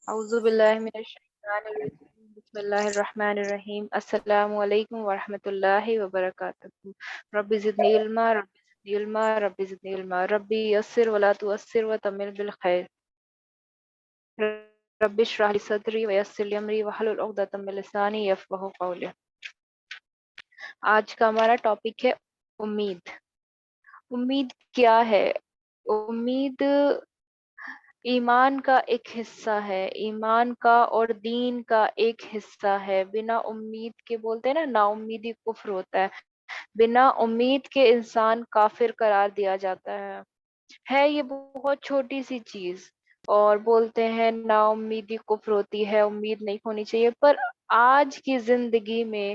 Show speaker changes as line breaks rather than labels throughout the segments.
اعوذ باللہ من الشیطان الرجیم بسم اللہ الرحمن الرحیم السلام علیکم ورحمۃ اللہ وبرکاتہ رب زدنی علما رب زدنی علما رب زدنی علما ربی یسر ولا تعسر وتمم بالخیر رب اشرح لی صدری ویسر لی امری واحلل عقدۃ من لسانی یفقہوا قولی۔ آج کا ہمارا ٹاپک ہے امید۔ امید کیا ہے؟ امید ایمان کا ایک حصہ ہے، ایمان کا اور دین کا ایک حصہ ہے۔ بنا امید کے بولتے ہیں نا، نا امیدی کفر ہوتا ہے۔ بنا امید کے انسان کافر قرار دیا جاتا ہے یہ بہت چھوٹی سی چیز، اور بولتے ہیں نا امیدی کفر ہوتی ہے، امید نہیں ہونی چاہیے۔ پر آج کی زندگی میں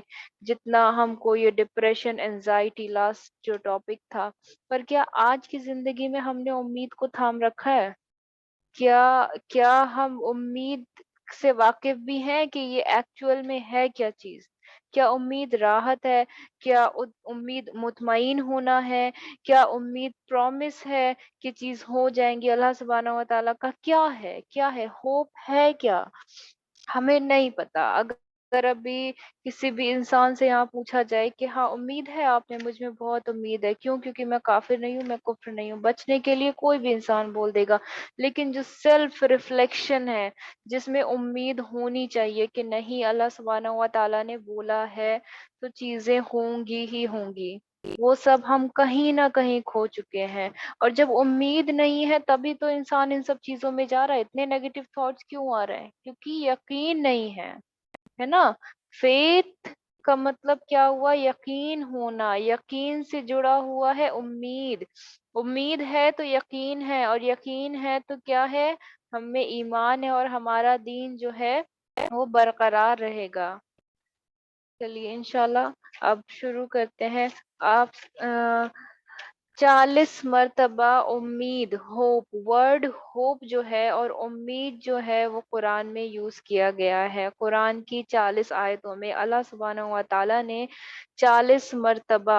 جتنا ہم کو یہ ڈپریشن، انزائٹی، لاسٹ جو ٹاپک تھا، پر کیا آج کی زندگی میں ہم نے امید کو تھام رکھا ہے؟ کیا ہم امید سے واقف بھی ہیں کہ یہ ایکچول میں ہے کیا چیز؟ کیا امید راحت ہے؟ کیا امید مطمئن ہونا ہے؟ کیا امید پرومس ہے کہ چیز ہو جائیں گی؟ اللہ سبحانہ و تعالیٰ کا کیا ہے ہوپ ہے کیا؟ ہمیں نہیں پتا۔ اگر ابھی کسی بھی انسان سے یہاں پوچھا جائے کہ ہاں امید ہے آپ نے، مجھ میں بہت امید ہے، کیوں؟ کیونکہ میں کافر نہیں ہوں، میں کفر نہیں ہوں، بچنے کے لیے کوئی بھی انسان بول دے گا۔ لیکن جو سیلف ریفلیکشن ہے، جس میں امید ہونی چاہیے کہ نہیں اللہ سبحانہ و تعالیٰ نے بولا ہے تو چیزیں ہوں گی ہی ہوں گی، وہ سب ہم کہیں نہ کہیں کھو چکے ہیں۔ اور جب امید نہیں ہے تبھی تو انسان ان سب چیزوں میں جا رہا ہے۔ اتنے نیگیٹو تھاٹس کیوں آ رہے ہیں؟ کیونکہ یقین نہیں ہے نا۔ فیتھ کا مطلب کیا ہوا؟ یقین ہونا۔ یقین سے جڑا ہوا ہے امید۔ امید ہے تو یقین ہے، اور یقین ہے تو کیا ہے؟ ہم میں ایمان ہے، اور ہمارا دین جو ہے وہ برقرار رہے گا۔ چلیے انشاءاللہ اب شروع کرتے ہیں۔ آپ 40 مرتبہ امید، ہوپ، ورڈ ہوپ جو ہے اور امید جو ہے وہ قرآن میں یوز کیا گیا ہے۔ قرآن کی 40 آیتوں میں اللہ سبحانہ و تعالیٰ نے 40 مرتبہ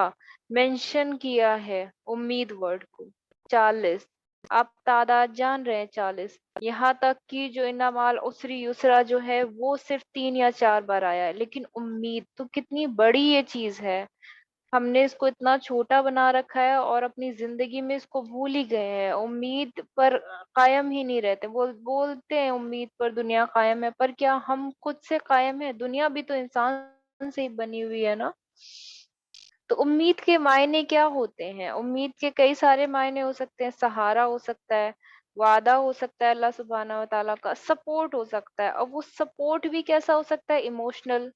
مینشن کیا ہے امید ورڈ کو۔ 40، آپ تعداد جان رہے ہیں؟ 40، یہاں تک کہ جو انمال اسری یسرا جو ہے وہ صرف 3 یا 4 بار آیا ہے، لیکن امید تو کتنی بڑی یہ چیز ہے۔ ہم نے اس کو اتنا چھوٹا بنا رکھا ہے اور اپنی زندگی میں اس کو بھول ہی گئے ہیں، امید پر قائم ہی نہیں رہتے۔ بولتے ہیں امید پر دنیا قائم ہے، پر کیا ہم خود سے قائم ہے؟ دنیا بھی تو انسان سے ہی بنی ہوئی ہے نا۔ تو امید کے معنی کیا ہوتے ہیں؟ امید کے کئی سارے معنی ہو سکتے ہیں۔ سہارا ہو سکتا ہے، وعدہ ہو سکتا ہے اللہ سبحانہ و تعالیٰ کا، سپورٹ ہو سکتا ہے، اور وہ سپورٹ بھی کیسا ہو سکتا ہے؟ ایموشنل،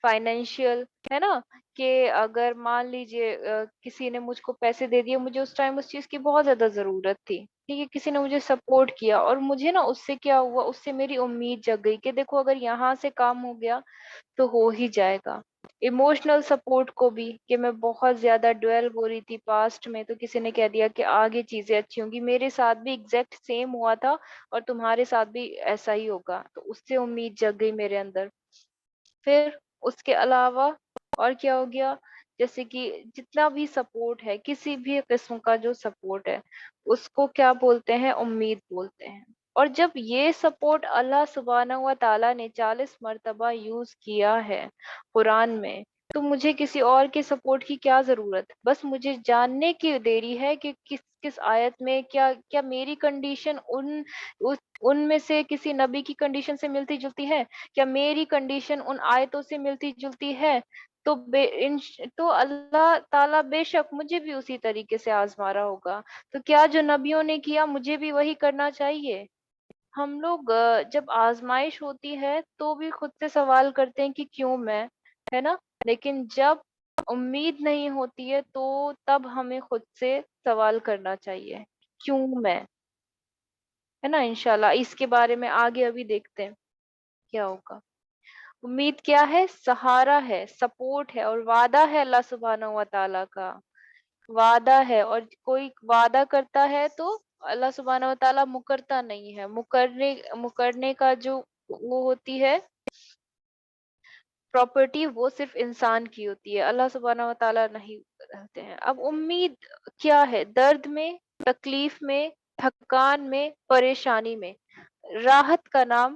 فائنینشیل، ہے نا۔ کہ اگر مان لیجئے کسی نے مجھ کو پیسے دے دیے، مجھے اس ٹائم اس چیز کی بہت زیادہ ضرورت تھی، ٹھیک ہے، کسی نے مجھے سپورٹ کیا، اور مجھے نا اس سے کیا ہوا، اس سے میری امید جگ گئی کہ دیکھو اگر یہاں سے کام ہو گیا تو ہو ہی جائے گا۔ ایموشنل سپورٹ کو بھی، کہ میں بہت زیادہ ڈویل ہو رہی تھی پاسٹ میں، تو کسی نے کہہ دیا کہ آگے چیزیں اچھی ہوں گی، میرے ساتھ بھی ایگزیکٹ سیم ہوا تھا اور تمہارے ساتھ بھی ایسا ہی ہوگا، تو اس سے امید جگ گئی میرے اندر۔ پھر اس کے علاوہ اور کیا ہو گیا؟ جیسے کہ جتنا بھی سپورٹ ہے، کسی بھی قسم کا جو سپورٹ ہے، اس کو کیا بولتے ہیں؟ امید بولتے ہیں۔ اور جب یہ سپورٹ اللہ سبحانہ و تعالیٰ نے 40 مرتبہ یوز کیا ہے قرآن میں، تو مجھے کسی اور کے سپورٹ کی کیا ضرورت؟ بس مجھے جاننے کی دیری ہے کہ کس کس آیت میں کیا میری کنڈیشن ان میں سے کسی نبی کی کنڈیشن سے ملتی جلتی ہے؟ کیا میری کنڈیشن ان آیتوں سے ملتی جلتی ہے؟ تو اللہ تعالیٰ بے شک مجھے بھی اسی طریقے سے آزما رہا ہوگا۔ تو کیا جو نبیوں نے کیا مجھے بھی وہی کرنا چاہیے؟ ہم لوگ جب آزمائش ہوتی ہے تو بھی خود سے سوال کرتے ہیں کہ کیوں میں، ہے نا۔ لیکن جب امید نہیں ہوتی ہے تو تب ہمیں خود سے سوال کرنا چاہیے، کیوں میں، ہے نا۔ انشاءاللہ اس کے بارے میں آگے ابھی دیکھتے ہیں کیا ہوگا۔ امید کیا ہے؟ سہارا ہے، سپورٹ ہے، اور وعدہ ہے اللہ سبحانہ و تعالیٰ کا، وعدہ ہے۔ اور کوئی وعدہ کرتا ہے تو اللہ سبحانہ و تعالیٰ مکرتا نہیں ہے۔ مکرنے کا جو وہ ہوتی ہے پراپرٹی، وہ صرف انسان کی ہوتی ہے، اللہ سبحانہ و تعالیٰ نہیں رہتے ہیں۔ اب امید کیا ہے؟ درد میں، تکلیف میں، تھکان میں، پریشانی میں۔ راحت کا نام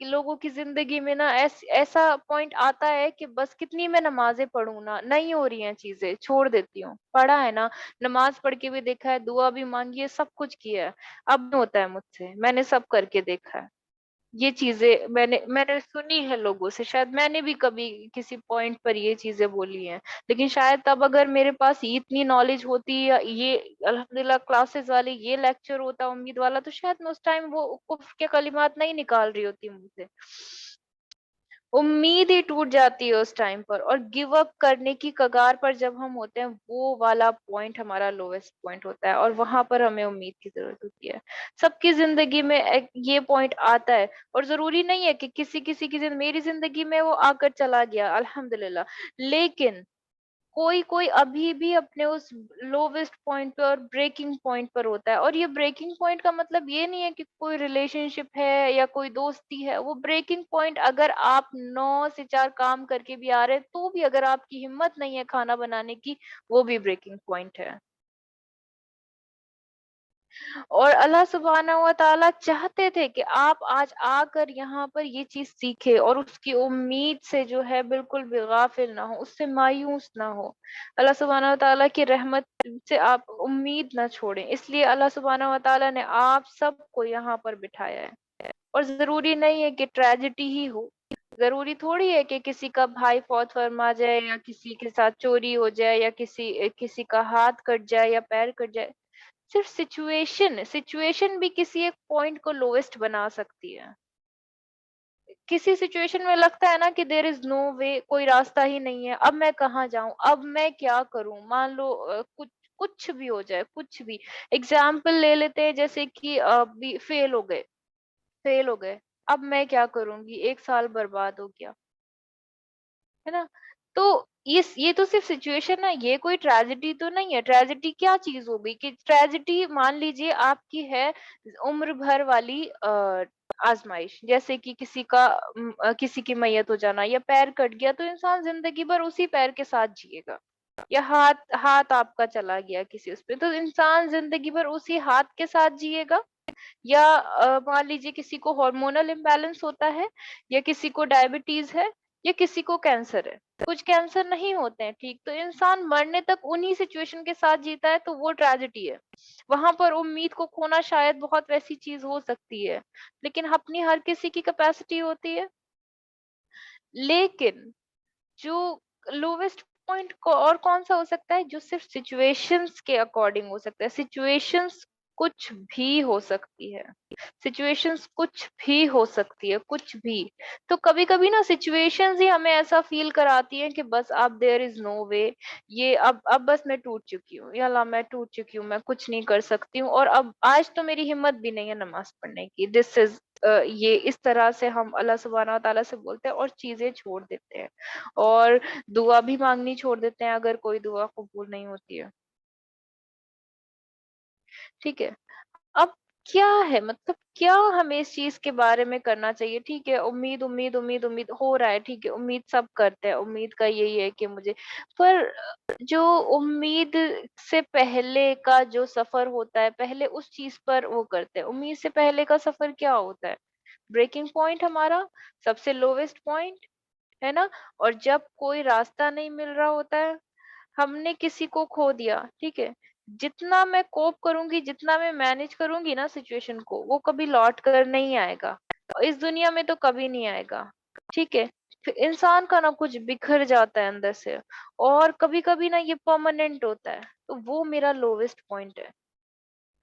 کہ لوگوں کی زندگی میں نا ایسا پوائنٹ آتا ہے کہ بس کتنی میں نمازیں پڑھوں نا، نہیں ہو رہی ہیں چیزیں، چھوڑ دیتی ہوں، پڑھا ہے نا، نماز پڑھ کے بھی دیکھا ہے، دعا بھی مانگی ہے، سب کچھ کیا ہے، اب نہیں ہوتا ہے مجھ سے، میں نے سب کر کے دیکھا ہے، یہ چیزیں میں نے سنی ہے لوگوں سے، شاید میں نے بھی کبھی کسی پوائنٹ پر یہ چیزیں بولی ہیں، لیکن شاید تب اگر میرے پاس اتنی نالج ہوتی یا یہ الحمدللہ کلاسز والے یہ لیکچر ہوتا امید والا، تو شاید میں اس ٹائم وہ کفر کے کلمات نہیں نکال رہی ہوتی منہ سے، امید ہی ٹوٹ جاتی ہے اس ٹائم پر، اور گیو اپ کرنے کی کگار پر جب ہم ہوتے ہیں، وہ والا پوائنٹ ہمارا لویسٹ پوائنٹ ہوتا ہے، اور وہاں پر ہمیں امید کی ضرورت ہوتی ہے، سب کی زندگی میں یہ پوائنٹ آتا ہے، اور ضروری نہیں ہے کہ کسی کی میری زندگی میں وہ آ کر چلا گیا الحمدللہ، لیکن کوئی ابھی بھی اپنے اس لوویسٹ پوائنٹ پہ اور بریکنگ پوائنٹ پر ہوتا ہے، اور یہ بریکنگ پوائنٹ کا مطلب یہ نہیں ہے کہ کوئی ریلیشن شپ ہے یا کوئی دوستی ہے، وہ بریکنگ پوائنٹ اگر آپ 9 سے 4 کام کر کے بھی آ رہے ہیں تو بھی اگر آپ کی ہمت نہیں ہے کھانا بنانے کی، وہ بھی بریکنگ پوائنٹ ہے، اور اللہ سبحانہ و تعالیٰ چاہتے تھے کہ آپ آج آ کر یہاں پر یہ چیز سیکھے، اور اس کی امید سے جو ہے بالکل بھی غافل نہ ہو، اس سے مایوس نہ ہو، اللہ سبحانہ و تعالیٰ کی رحمت سے آپ امید نہ چھوڑیں، اس لیے اللہ سبحانہ و تعالیٰ نے آپ سب کو یہاں پر بٹھایا ہے، اور ضروری نہیں ہے کہ ٹریجڈی ہی ہو، ضروری تھوڑی ہے کہ کسی کا بھائی فوت فرما جائے، یا کسی کے ساتھ چوری ہو جائے، یا کسی کا ہاتھ کٹ جائے یا پیر کٹ جائے، صرف سچویشن بھی کسی ایک پوائنٹ کو لویسٹ بنا سکتی ہے، کسی سچویشن میں لگتا ہے نا کہ دیر از نو وے، کوئی راستہ ہی نہیں ہے، اب میں کہاں جاؤں، اب میں کیا کروں، مان لو کچھ بھی ہو جائے، کچھ بھی، اگزامپل لے لیتے ہیں جیسے کہ فیل ہو گئے، اب میں کیا کروں گی، 1 سال برباد ہو گیا، ہے نا، تو یہ تو صرف سچویشن ہے، یہ کوئی ٹریجڈی تو نہیں ہے، ٹریجڈی کیا چیز ہو گئی کہ ٹریجڈی مان لیجیے آپ کی ہے عمر بھر والی آزمائش، جیسے کہ کسی کی میت ہو جانا، یا پیر کٹ گیا، تو انسان زندگی بھر اسی پیر کے ساتھ جیے گا، یا ہاتھ آپ کا چلا گیا کسی اس پہ، تو انسان زندگی بھر اسی ہاتھ کے ساتھ جیے گا، یا مان لیجیے کسی کو ہارمونل امبیلنس ہوتا ہے، یا کسی کو ڈائبٹیز ہے، یا کسی کو کینسر ہے، کچھ کینسر نہیں ہوتے ہیں ٹھیک، تو انسان مرنے تک انہی سچویشن کے ساتھ جیتا ہے، تو وہ ٹریجڈی ہے، وہاں پر امید کو کھونا شاید بہت ویسی چیز ہو سکتی ہے، لیکن اپنی ہر کسی کی کیپیسٹی ہوتی ہے، لیکن جو لوویسٹ پوائنٹ کو اور کون سا ہو سکتا ہے، جو صرف سچویشنز کے اکارڈنگ ہو سکتا ہے، سچویشنز کچھ بھی ہو سکتی ہے، سچویشنز کچھ بھی ہو سکتی ہے، کچھ بھی، تو کبھی کبھی نا سچویشنز ہی ہمیں ایسا فیل کراتی ہیں کہ بس اب دیر از نو وے، یہ اب بس میں ٹوٹ چکی ہوں، یا اللہ میں ٹوٹ چکی ہوں، میں کچھ نہیں کر سکتی ہوں، اور اب آج تو میری ہمت بھی نہیں ہے نماز پڑھنے کی، دس از یہ اس طرح سے ہم اللہ سبحانہ و تعالیٰ سے بولتے ہیں، اور چیزیں چھوڑ دیتے ہیں، اور دعا بھی مانگنی چھوڑ دیتے ہیں اگر کوئی دعا قبول نہیں ہوتی ہے، ٹھیک ہے، اب کیا ہے مطلب، کیا ہمیں اس چیز کے بارے میں کرنا چاہیے، ٹھیک ہے، امید امید امید امید ہو رہا ہے، ٹھیک ہے، امید سب کرتے ہیں، امید کا یہی ہے کہ مجھے، پر جو امید سے پہلے کا جو سفر ہوتا ہے، پہلے اس چیز پر وہ کرتے ہیں، امید سے پہلے کا سفر کیا ہوتا ہے، بریکنگ پوائنٹ ہمارا سب سے لوویسٹ پوائنٹ، ہے نا، اور جب کوئی راستہ نہیں مل رہا ہوتا ہے، ہم نے کسی کو کھو دیا، ٹھیک ہے، جتنا میں کوپ کروں گی، جتنا میں مینج کروں گی نا سچویشن کو، وہ کبھی لوٹ کر نہیں آئے گا، اس دنیا میں تو کبھی نہیں آئے گا، ٹھیک ہے، پھر انسان کا نا کچھ بکھر جاتا ہے اندر سے، اور کبھی کبھی نا یہ پرماننٹ ہوتا ہے، تو وہ میرا لوویسٹ پوائنٹ ہے،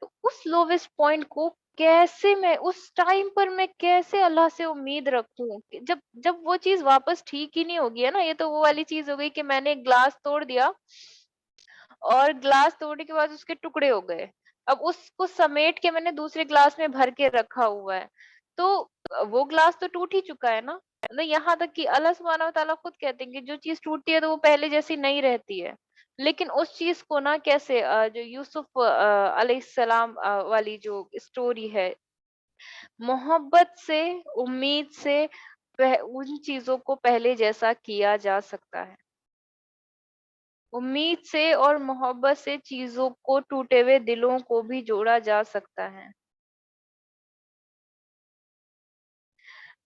تو اس لوویسٹ پوائنٹ کو کیسے میں اس ٹائم پر میں کیسے اللہ سے امید رکھوں کہ جب وہ چیز واپس ٹھیک ہی نہیں ہوگی، ہے نا، یہ تو وہ والی چیز ہو گئی کہ میں نے ایک گلاس توڑ دیا، اور گلاس توڑنے کے بعد اس کے ٹکڑے ہو گئے، اب اس کو سمیٹ کے میں نے دوسرے گلاس میں بھر کے رکھا ہوا ہے، تو وہ گلاس تو ٹوٹ ہی چکا ہے نا، یہاں تک کہ اللہ سبحانہ و تعالیٰ خود کہتے ہیں کہ جو چیز ٹوٹتی ہے تو وہ پہلے جیسی نہیں رہتی ہے، لیکن اس چیز کو نا کیسے جو یوسف علیہ السلام والی جو اسٹوری ہے، محبت سے، امید سے ان چیزوں کو پہلے جیسا کیا جا سکتا ہے، امید سے اور محبت سے چیزوں کو، ٹوٹے ہوئے دلوں کو بھی جوڑا جا سکتا ہے،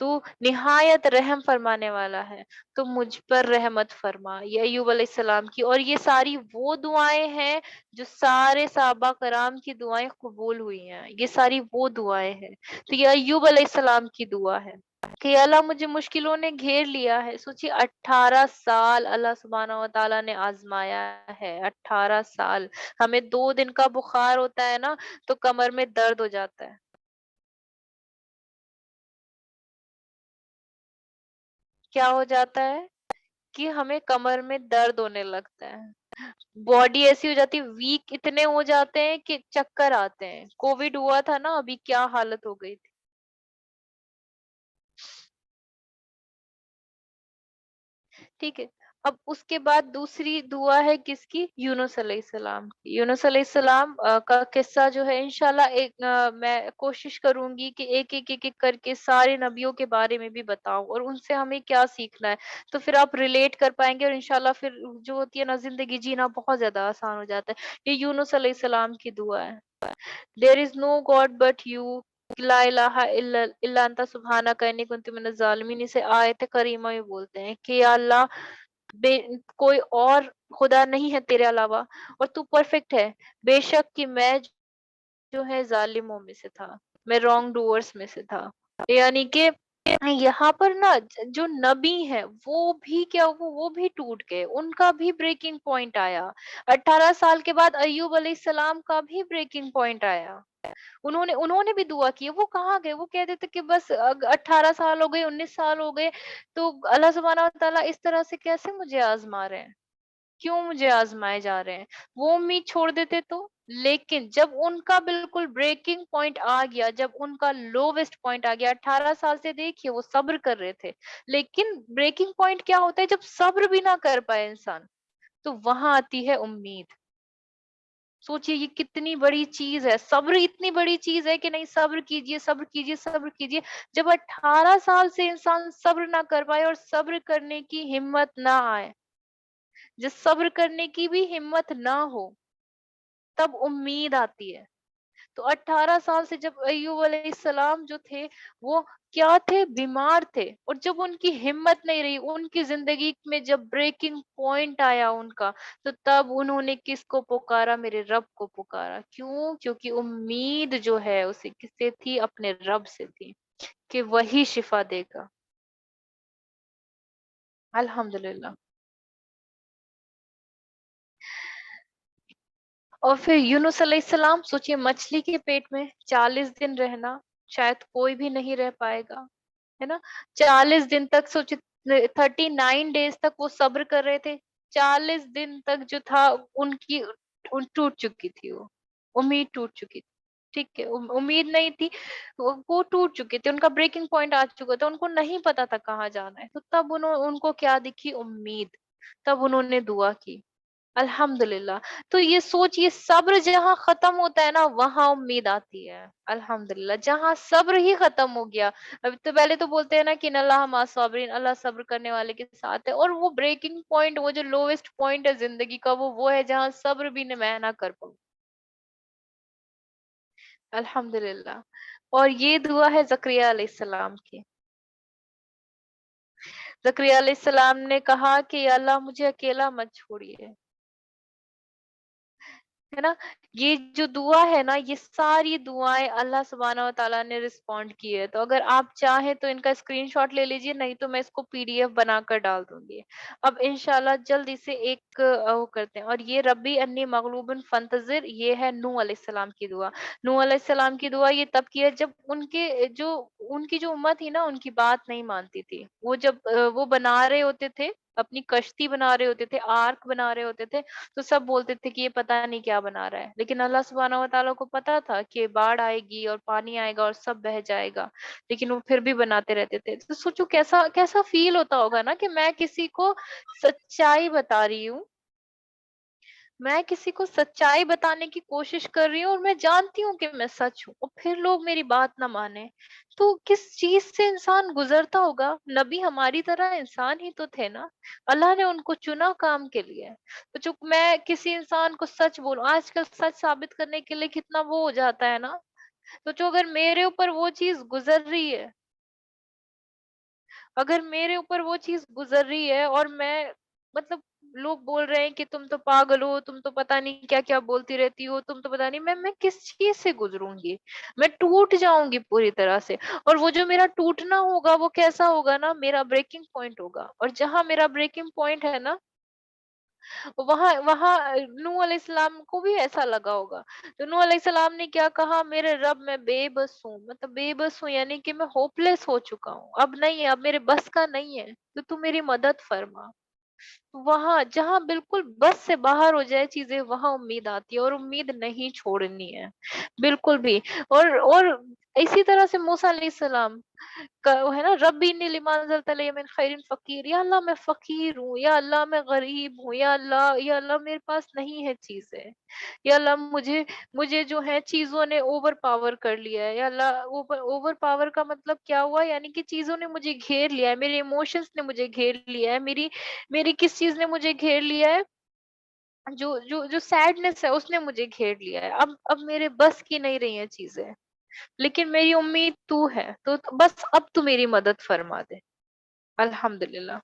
تو نہایت رحم فرمانے والا ہے، تو مجھ پر رحمت فرما، یہ ایوب علیہ السلام کی، اور یہ ساری وہ دعائیں ہیں جو سارے صحابہ کرام کی دعائیں قبول ہوئی ہیں، یہ ساری وہ دعائیں ہیں، تو یہ ایوب علیہ السلام کی دعا ہے کہ اللہ مجھے مشکلوں نے گھیر لیا ہے، سوچیے 18 سال اللہ سبحانہ و تعالیٰ نے آزمایا ہے، 18 سال، ہمیں 2 دن کا بخار ہوتا ہے نا تو کمر میں درد ہو جاتا ہے، کیا ہو جاتا ہے کہ ہمیں کمر میں درد ہونے لگتا ہے، باڈی ایسی ہو جاتی ہے، ویک اتنے ہو جاتے ہیں کہ چکر آتے ہیں، کووڈ ہوا تھا نا ابھی، کیا حالت ہو گئی تھی. ٹھیک ہے. اب اس کے بعد دوسری دعا ہے کس کی؟ یونس علیہ السلام کی. یونس علیہ السلام کا قصہ جو ہے انشاءاللہ ایک میں کوشش کروں گی کہ ایک ایک ایک ایک کر کے سارے نبیوں کے بارے میں بھی بتاؤں اور ان سے ہمیں کیا سیکھنا ہے، تو پھر آپ ریلیٹ کر پائیں گے اور انشاءاللہ پھر جو ہوتی ہے نا زندگی جینا بہت زیادہ آسان ہو جاتا ہے. یہ یونس علیہ السلام کی دعا ہے. دیر از نو گاڈ بٹ یو، لا الہ الا انت سبحانک انی کنت من الظالمین. اسے آیت کریمہ میں بولتے ہیں کہ یا اللہ، بے کوئی اور خدا نہیں ہے تیرے علاوہ اور تو پرفیکٹ ہے، بے شک کہ میں جو ہے ظالموں میں سے تھا، میں رانگ ڈوورس میں سے تھا. یعنی کہ یہاں پر نا جو نبی ہے وہ بھی کیا، وہ بھی ٹوٹ گئے، ان کا بھی بریکنگ پوائنٹ آیا. 18 سال کے بعد ایوب علیہ السلام کا بھی بریکنگ پوائنٹ آیا. انہوں نے بھی دعا کی. وہ کہاں گئے؟ وہ کہتے تھے کہ بس 18 سال ہو گئے، 19 سال ہو گئے، تو اللہ سبحانہ و تعالیٰ اس طرح سے کیسے مجھے آزما رہے ہیں، کیوں مجھے آزمائے جا رہے ہیں؟ وہ امید چھوڑ دیتے تو. لیکن جب ان کا بالکل بریکنگ پوائنٹ آ گیا، جب ان کا لوویسٹ پوائنٹ آ گیا، 18 سال سے دیکھیے وہ صبر کر رہے تھے، لیکن بریکنگ پوائنٹ کیا ہوتا ہے؟ جب صبر بھی نہ کر پائے انسان، تو وہاں آتی ہے امید. سوچئے یہ کتنی بڑی چیز ہے، صبر اتنی بڑی چیز ہے کہ نہیں، صبر کیجئے، صبر کیجئے، صبر کیجئے. جب 18 سال سے انسان صبر نہ کر پائے اور صبر کرنے کی ہمت نہ آئے، جب صبر کرنے کی بھی ہمت نہ ہو، تب امید آتی ہے. تو 18 سال سے جب ایوب علیہ السلام جو تھے وہ کیا تھے؟ بیمار تھے. اور جب ان کی ہمت نہیں رہی، ان کی زندگی میں جب بریکنگ پوائنٹ آیا ان کا، تو تب انہوں نے کس کو پکارا؟ میرے رب کو پکارا. کیوں؟ کیونکہ امید جو ہے اسے کس سے تھی؟ اپنے رب سے تھی کہ وہی شفا دے گا. الحمدللہ. اور پھر یونس علیہ السلام، سوچئے مچھلی کے پیٹ میں 40 دن رہنا، شاید کوئی بھی نہیں رہ پائے گا، ہے نا. 40 دن تک سوچئے، 39 ڈیز تک وہ صبر کر رہے تھے. 40 دن تک جو تھا ان کی ٹوٹ چکی تھی، وہ امید ٹوٹ چکی تھی. ٹھیک ہے، امید نہیں تھی، وہ ٹوٹ چکے تھے، ان کا بریکنگ پوائنٹ آ چکا تھا، ان کو نہیں پتا تھا کہاں جانا ہے. تو تب ان کو کیا دکھی؟ امید. تب انہوں نے دعا کی. الحمدللہ. تو یہ سوچ، یہ صبر جہاں ختم ہوتا ہے نا وہاں امید آتی ہے. الحمدللہ. جہاں صبر ہی ختم ہو گیا، ابھی تو پہلے تو بولتے ہیں نا کہ ان اللہ مع صابرین، اللہ صبر کرنے والے کے ساتھ ہے، اور وہ بریکنگ پوائنٹ، وہ جو لوویسٹ پوائنٹ ہے زندگی کا، وہ ہے جہاں صبر بھی میں نہ کر پاؤں. الحمدللہ. اور یہ دعا ہے زکریا علیہ السلام کی. زکریا علیہ السلام نے کہا کہ یا اللہ مجھے اکیلا مت چھوڑیے، ہے نا. یہ جو دعا ہے نا، یہ ساری دعائیں اللہ سبحانہ و تعالیٰ نے رسپونڈ کی ہے. تو اگر آپ چاہیں تو ان کا اسکرین شاٹ لے لیجئے، نہیں تو میں اس کو PDF بنا کر ڈال دوں گی. اب انشاءاللہ جلدی سے ایک وہ کرتے ہیں. اور یہ ربی انی مغلوب فانتصر، یہ ہے نوح علیہ السلام کی دعا. نوح علیہ السلام کی دعا یہ تب کی ہے جب ان کی جو امت تھی نا، ان کی بات نہیں مانتی تھی. وہ جب وہ بنا رہے ہوتے تھے، اپنی کشتی بنا رہے ہوتے تھے، آرک بنا رہے ہوتے تھے، تو سب بولتے تھے کہ یہ پتہ نہیں کیا بنا رہا ہے. لیکن اللہ سبحانہ و تعالیٰ کو پتا تھا کہ باڑھ آئے گی اور پانی آئے گا اور سب بہہ جائے گا، لیکن وہ پھر بھی بناتے رہتے تھے. تو سوچو کیسا کیسا فیل ہوتا ہوگا نا کہ میں کسی کو سچائی بتا رہی ہوں، میں کسی کو سچائی بتانے کی کوشش کر رہی ہوں اور میں جانتی ہوں کہ میں سچ ہوں، اور پھر لوگ میری بات نہ مانے. تو کس چیز سے انسان گزرتا ہوگا؟ نبی ہماری طرح انسان ہی تو تھے نا، اللہ نے ان کو چنا کام کے لیے. تو چپ میں کسی انسان کو سچ بولوں، آج کل سچ ثابت کرنے کے لیے کتنا وہ ہو جاتا ہے نا. تو جو اگر میرے اوپر وہ چیز گزر رہی ہے، اگر میرے اوپر وہ چیز گزر رہی ہے اور میں مطلب لوگ بول رہے ہیں کہ تم تو پاگل ہو، تم تو پتہ نہیں کیا کیا بولتی رہتی ہو، تم تو پتہ نہیں، میں کس چیز سے گزروں گی؟ میں ٹوٹ جاؤں گی پوری طرح سے. اور وہ جو میرا ٹوٹنا ہوگا وہ کیسا ہوگا نا، میرا بریکنگ پوائنٹ ہوگا. اور جہاں میرا بریکنگ پوائنٹ ہے نا، وہاں وہاں نوح علیہ السلام کو بھی ایسا لگا ہوگا. تو نوح علیہ السلام نے کیا کہا، میرے رب میں بے بس ہوں. مطلب بے بس ہوں یعنی کہ میں ہوپ لیس ہو چکا ہوں، اب نہیں ہے، اب میرے بس کا نہیں ہے، تو میری مدد فرما. وہاں جہاں بالکل بس سے باہر ہو جائے چیزیں، وہاں امید آتی ہے، اور امید نہیں چھوڑنی ہے بالکل بھی. اور اسی طرح سے موسیٰ علیہ السلام ہے نا، ربی انی لما انزلت الی من خیر فقیر، یا اللہ میں فقیر ہوں، یا اللہ میں غریب ہوں، یا اللہ، یا اللہ میرے پاس نہیں ہے چیزیں، یا اللہ مجھے جو ہے چیزوں نے اوور پاور کر لیا ہے. یا اللہ اوور پاور کا مطلب کیا ہوا، یعنی کہ چیزوں نے مجھے گھیر لیا ہے، میرے ایموشنز نے مجھے گھیر لیا ہے، میری کس چیز نے مجھے گھیر لیا ہے، جو سیڈنس ہے اس نے مجھے گھیر لیا ہے. اب میرے بس کی نہیں رہی ہیں چیزیں، لیکن میری امید تو ہے، تو بس اب تو میری مدد فرما دے. الحمدللہ.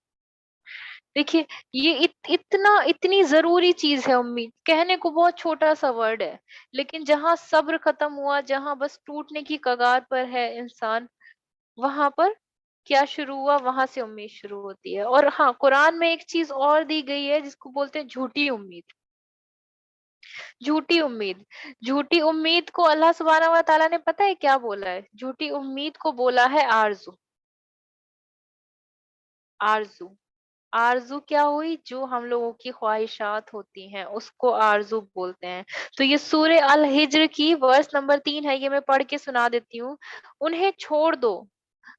دیکھیے، یہ اتنی ضروری چیز ہے امید. کہنے کو بہت چھوٹا سا ورڈ ہے، لیکن جہاں صبر ختم ہوا، جہاں بس ٹوٹنے کی کگار پر ہے انسان، وہاں پر کیا شروع ہوا، وہاں سے امید شروع ہوتی ہے. اور ہاں، قرآن میں ایک چیز اور دی گئی ہے جس کو بولتے ہیں جھوٹی امید. جھوٹی امید. جھوٹی امید کو اللہ سبحانہ و تعالیٰ نے پتہ ہے کیا بولا ہے؟ جھوٹی امید کو بولا ہے آرزو. آرزو. آرزو کیا ہوئی؟ جو ہم لوگوں کی خواہشات ہوتی ہیں اس کو آرزو بولتے ہیں. تو یہ سورہ الحجر کی ورس نمبر 3 ہے، یہ میں پڑھ کے سنا دیتی ہوں. انہیں چھوڑ دو،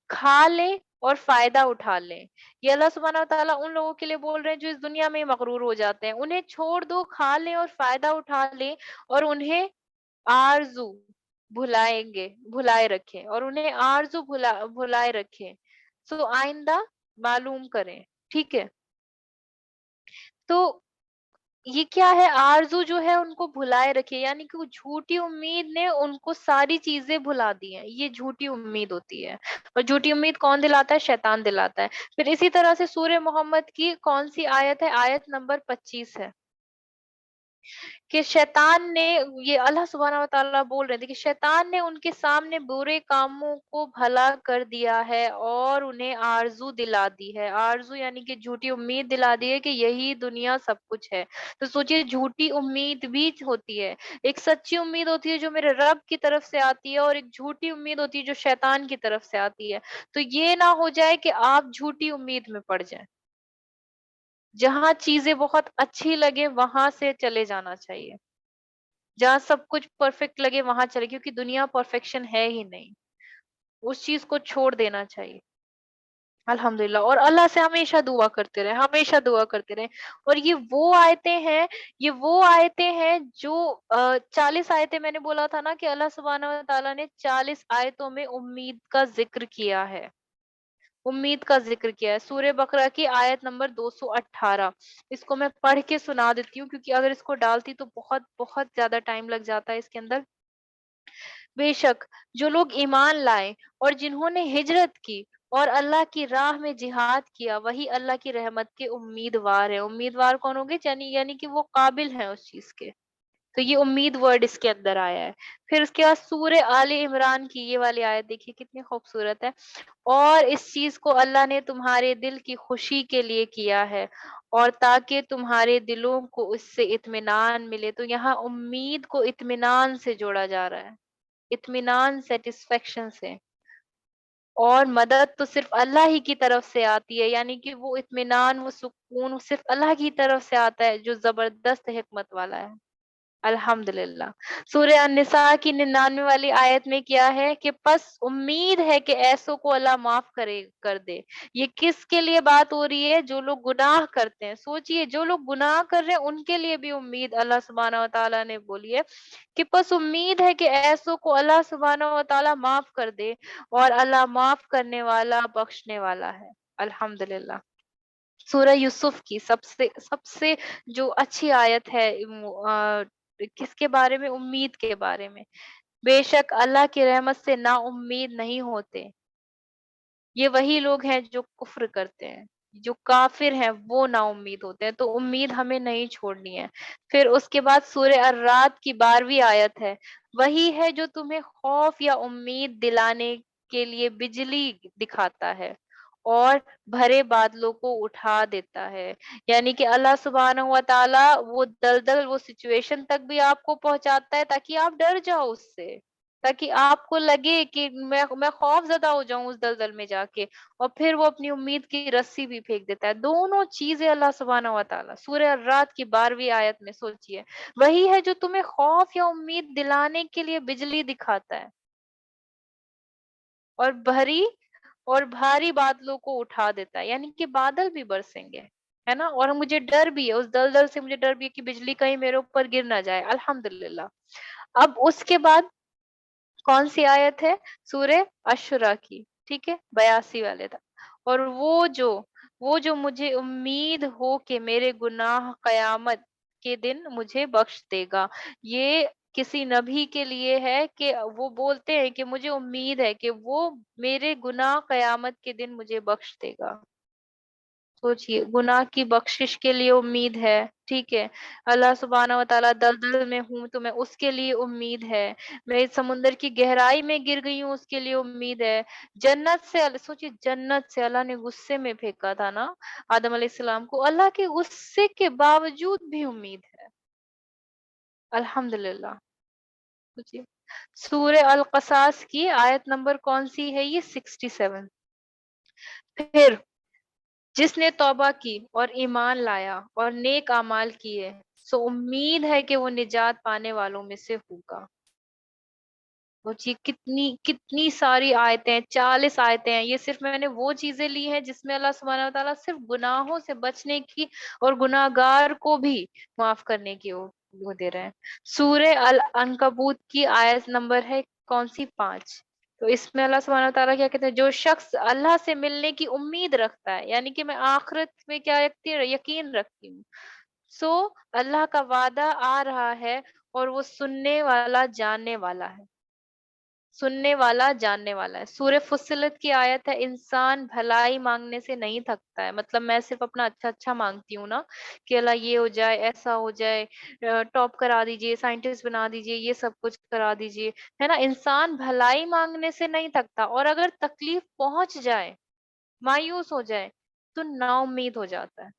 کھا لیں اور فائدہ اٹھا لیں. یہ اللہ سبحانہ و تعالیٰ ان لوگوں کے لیے بول رہے ہیں جو اس دنیا میں مغرور ہو جاتے ہیں. انہیں چھوڑ دو، کھا لیں اور فائدہ اٹھا لیں، اور انہیں آرزو بھلائے رکھیں، اور انہیں آرزو بھلائے رکھیں. سو آئندہ معلوم کریں. ٹھیک ہے؟ تو یہ کیا ہے؟ آرزو جو ہے ان کو بھلائے رکھے، یعنی کہ وہ جھوٹی امید نے ان کو ساری چیزیں بھلا دی ہیں. یہ جھوٹی امید ہوتی ہے. اور جھوٹی امید کون دلاتا ہے؟ شیطان دلاتا ہے. پھر اسی طرح سے سورہ محمد کی کون سی آیت ہے؟ آیت نمبر 25 ہے کہ شیطان نے، یہ اللہ سبحانہ و تعالیٰ بول رہے تھے کہ شیطان نے ان کے سامنے برے کاموں کو بھلا کر دیا ہے اور انہیں آرزو دلا دی ہے. آرزو یعنی کہ جھوٹی امید دلا دی ہے کہ یہی دنیا سب کچھ ہے. تو سوچئے، جھوٹی امید بھی ہوتی ہے. ایک سچی امید ہوتی ہے جو میرے رب کی طرف سے آتی ہے، اور ایک جھوٹی امید ہوتی ہے جو شیطان کی طرف سے آتی ہے. تو یہ نہ ہو جائے کہ آپ جھوٹی امید میں پڑ جائیں. جہاں چیزیں بہت اچھی لگے وہاں سے چلے جانا چاہیے. جہاں سب کچھ پرفیکٹ لگے وہاں چلے، کیونکہ دنیا پرفیکشن ہے ہی نہیں. اس چیز کو چھوڑ دینا چاہیے. الحمدللہ. اور اللہ سے ہمیشہ دعا کرتے رہے، ہمیشہ دعا کرتے رہے. اور یہ وہ آیتیں ہیں جو 40 آیتیں میں نے بولا تھا نا کہ اللہ سبحانہ و تعالیٰ نے 40 آیتوں میں امید کا ذکر کیا ہے. امید کا ذکر کیا ہے. سورہ بقرہ کی آیت نمبر 218. اس کو میں پڑھ کے سنا دیتی ہوں، کیونکہ اگر اس کو ڈالتی تو بہت بہت زیادہ ٹائم لگ جاتا ہے اس کے اندر. بے شک جو لوگ ایمان لائے اور جنہوں نے ہجرت کی اور اللہ کی راہ میں جہاد کیا، وہی اللہ کی رحمت کے امیدوار ہیں. امیدوار کون ہوں گے؟ یعنی کہ وہ قابل ہیں اس چیز کے. تو یہ امید ورڈ اس کے اندر آیا ہے. پھر اس کے بعد سورہ آل عمران کی یہ والی آیت دیکھیے کتنی خوبصورت ہے. اور اس چیز کو اللہ نے تمہارے دل کی خوشی کے لیے کیا ہے، اور تاکہ تمہارے دلوں کو اس سے اطمینان ملے. تو یہاں امید کو اطمینان سے جوڑا جا رہا ہے، اطمینان، سیٹسفیکشن سے. اور مدد تو صرف اللہ ہی کی طرف سے آتی ہے، یعنی کہ وہ اطمینان، وہ سکون صرف اللہ کی طرف سے آتا ہے جو زبردست حکمت والا ہے. الحمدللہ. سورہ النساء کی 99 والی آیت میں کیا ہے کہ پس امید ہے کہ ایسوں کو اللہ معاف کر دے. یہ کس کے لیے بات ہو رہی ہے؟ جو لوگ گناہ کرتے ہیں. سوچئے، جو لوگ گناہ کر رہے ہیں ان کے لیے بھی امید اللہ سبحانہ و تعالیٰ نے بولی ہے کہ پس امید ہے کہ ایسوں کو اللہ سبحانہ و تعالیٰ معاف کر دے، اور اللہ معاف کرنے والا، بخشنے والا ہے. الحمدللہ. سورہ یوسف کی سب سے جو اچھی آیت ہے، کس کے بارے میں؟ امید کے بارے میں. بے شک اللہ کی رحمت سے نا امید نہیں ہوتے. یہ وہی لوگ ہیں جو کفر کرتے ہیں، جو کافر ہیں وہ نا امید ہوتے ہیں، تو امید ہمیں نہیں چھوڑنی ہے۔ پھر اس کے بعد سورہ الرعد کی 12ویں آیت ہے، وہی ہے جو تمہیں خوف یا امید دلانے کے لیے بجلی دکھاتا ہے اور بھرے بادلوں کو اٹھا دیتا ہے۔ یعنی کہ اللہ سبحانہ و تعالی وہ دلدل، وہ سچویشن تک بھی آپ کو پہنچاتا ہے تاکہ آپ ڈر جاؤ اس سے، تاکہ آپ کو لگے کہ میں خوف زدہ ہو جاؤں اس دلدل میں جا کے، اور پھر وہ اپنی امید کی رسی بھی پھینک دیتا ہے۔ دونوں چیزیں اللہ سبحانہ و تعالیٰ سورہ الرعد کی 12ویں آیت میں سوچئے، وہی ہے جو تمہیں خوف یا امید دلانے کے لیے بجلی دکھاتا ہے اور بھاری بادلوں کو اٹھا دیتا ہے، یعنی کہ بادل بھی برسیں گے، ہے نا، اور مجھے ڈر بھی ہے اس دلدل سے، مجھے ڈر بھی ہے کہ بجلی کہیں میرے اوپر گر نہ جائے، الحمدللہ۔ اب اس کے بعد کون سی آیت ہے؟ سورہ اشرا کی، ٹھیک ہے، 82 والے تک۔ اور وہ جو مجھے امید ہو کہ میرے گناہ قیامت کے دن مجھے بخش دے گا، یہ کسی نبی کے لیے ہے کہ وہ بولتے ہیں کہ مجھے امید ہے کہ وہ میرے گناہ قیامت کے دن مجھے بخش دے گا۔ سوچئے، گناہ کی بخشش کے لیے امید ہے، ٹھیک ہے، اللہ سبحانہ و تعالیٰ دلدل میں ہوں تو میں اس کے لیے امید ہے، میں سمندر کی گہرائی میں گر گئی ہوں اس کے لیے امید ہے، جنت سے، سوچئے جنت سے اللہ نے غصے میں پھینکا تھا نا آدم علیہ السلام کو، اللہ کے غصے کے باوجود بھی امید ہے، الحمدللہ۔ سوچئے، سورہ القصاص کی آیت نمبر کون سی ہے؟ یہ 67۔ پھر جس نے توبہ کی اور ایمان لایا اور نیک اعمال کیے، سو امید ہے کہ وہ نجات پانے والوں میں سے ہوگا۔ سوچیے کتنی کتنی ساری آیتیں، 40 آیتیں ہیں، یہ صرف میں نے وہ چیزیں لی ہیں جس میں اللہ سبحانہ وتعالیٰ صرف گناہوں سے بچنے کی اور گناہ گار کو بھی معاف کرنے کی وہ دے رہے ہیں۔ سورہ العنکبوت کی آیت نمبر ہے کون سی؟ 5۔ تو اس میں اللہ سبحانہ وتعالیٰ کیا کہتے ہیں؟ جو شخص اللہ سے ملنے کی امید رکھتا ہے، یعنی کہ میں آخرت میں کیا رکھتی ہوں؟ یقین رکھتی ہوں، سو اللہ کا وعدہ آ رہا ہے اور وہ سننے والا جاننے والا ہے، سننے والا جاننے والا ہے۔ سورہ فصلت کی آیت ہے، انسان بھلائی مانگنے سے نہیں تھکتا ہے، مطلب میں صرف اپنا اچھا اچھا مانگتی ہوں نا کہ اللہ یہ ہو جائے، ایسا ہو جائے، ٹاپ کرا دیجئے، سائنٹسٹ بنا دیجئے، یہ سب کچھ کرا دیجئے، ہے نا، انسان بھلائی مانگنے سے نہیں تھکتا، اور اگر تکلیف پہنچ جائے، مایوس ہو جائے، تو نا امید ہو جاتا ہے۔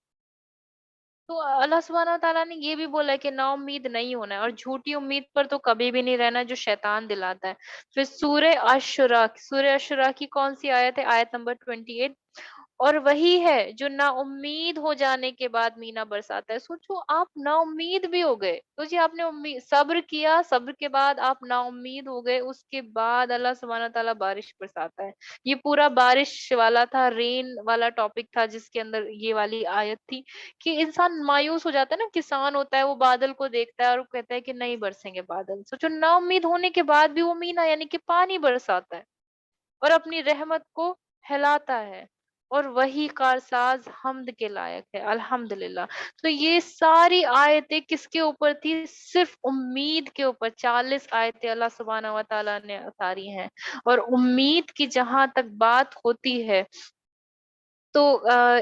تو اللہ سبحانہ تعالیٰ نے یہ بھی بولا ہے کہ نا امید نہیں ہونا ہے، اور جھوٹی امید پر تو کبھی بھی نہیں رہنا جو شیطان دلاتا ہے۔ پھر سورہ اشرا کی کون سی آیت ہے؟ آیت نمبر 28۔ اور وہی ہے جو نا امید ہو جانے کے بعد مینا برساتا ہے۔ سوچو آپ نا امید بھی ہو گئے، تو جی آپ نے صبر کیا، صبر کے بعد آپ نا امید ہو گئے، اس کے بعد اللہ سبحانہ تعالیٰ بارش برساتا ہے۔ یہ پورا بارش والا تھا، رین والا ٹاپک تھا جس کے اندر یہ والی آیت تھی، کہ انسان مایوس ہو جاتا ہے نا، کسان ہوتا ہے وہ بادل کو دیکھتا ہے اور وہ کہتا ہے کہ نہیں برسیں گے بادل، سوچو نا امید ہونے کے بعد بھی وہ مینا یعنی کہ پانی برساتا ہے اور اپنی رحمت کو پھیلاتا ہے، اور وہی کارساز حمد کے لائق ہے، الحمدللہ۔ تو یہ ساری آیتیں کس کے اوپر تھی؟ صرف امید کے اوپر 40 آیتیں اللہ سبحانہ و تعالیٰ نے اتاری ہیں۔ اور امید کی جہاں تک بات ہوتی ہے، تو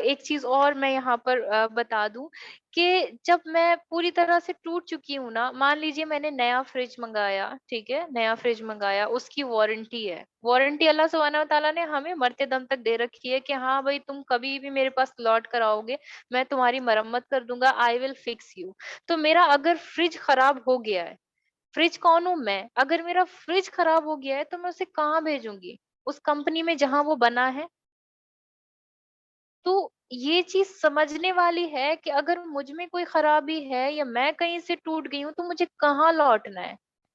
ایک چیز اور میں یہاں پر بتا دوں کہ جب میں پوری طرح سے ٹوٹ چکی ہوں نا، مان لیجیے میں نے نیا فریج منگایا، ٹھیک ہے، نیا فریج منگایا، اس کی وارنٹی ہے، وارنٹی اللہ سبحانہ و تعالیٰ نے ہمیں مرتے دم تک دے رکھی ہے کہ ہاں بھائی تم کبھی بھی میرے پاس لوٹ کر آؤ گے، میں تمہاری مرمت کر دوں گا، آئی ول فکس یو۔ تو میرا اگر فریج خراب ہو گیا ہے، فریج کون ہوں میں، اگر میرا فریج خراب ہو گیا ہے تو میں اسے کہاں بھیجوں گی؟ اس کمپنی میں جہاں وہ بنا ہے۔ تو یہ چیز سمجھنے والی ہے کہ اگر مجھ میں کوئی خرابی ہے یا میں کہیں سے ٹوٹ گئی ہوں تو مجھے کہاں لوٹنا ہے؟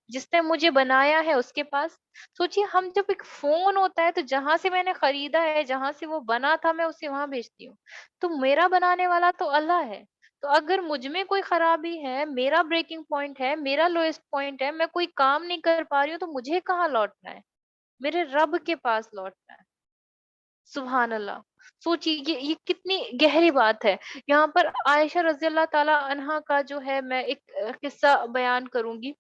جس نے مجھے بنایا ہے اس کے پاس۔ سوچئے ہم جب ایک فون ہوتا ہے تو جہاں سے میں نے خریدا ہے، جہاں سے وہ بنا تھا، میں اسے وہاں بھیجتی ہوں، تو میرا بنانے والا تو اللہ ہے۔ تو اگر مجھ میں کوئی خرابی ہے، میرا بریکنگ پوائنٹ ہے، میرا لوئسٹ پوائنٹ ہے، میں کوئی کام نہیں کر پا رہی ہوں، تو مجھے کہاں لوٹنا ہے؟ میرے رب کے پاس لوٹنا ہے۔ سبحان اللہ۔ سوچیے یہ کتنی گہری بات ہے۔ یہاں پر عائشہ رضی اللہ تعالی عنہا کا جو ہے، میں ایک قصہ بیان کروں گی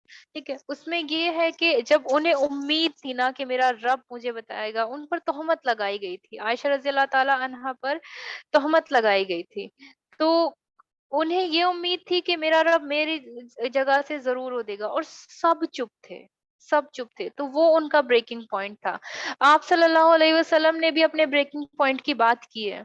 ٹھیک ہے، اس میں یہ ہے کہ جب انہیں امید تھی نا کہ میرا رب مجھے بتائے گا، ان پر تہمت لگائی گئی تھی، عائشہ رضی اللہ تعالی عنہا پر تہمت لگائی گئی تھی، تو انہیں یہ امید تھی کہ میرا رب میری جگہ سے ضرور وہ دے گا، اور سب چپ تھے، سب چپ تھے، تو وہ ان کا بریکنگ پوائنٹ تھا۔ آپ صلی اللہ علیہ وسلم نے بھی اپنے بریکنگ پوائنٹ کی بات کی ہے،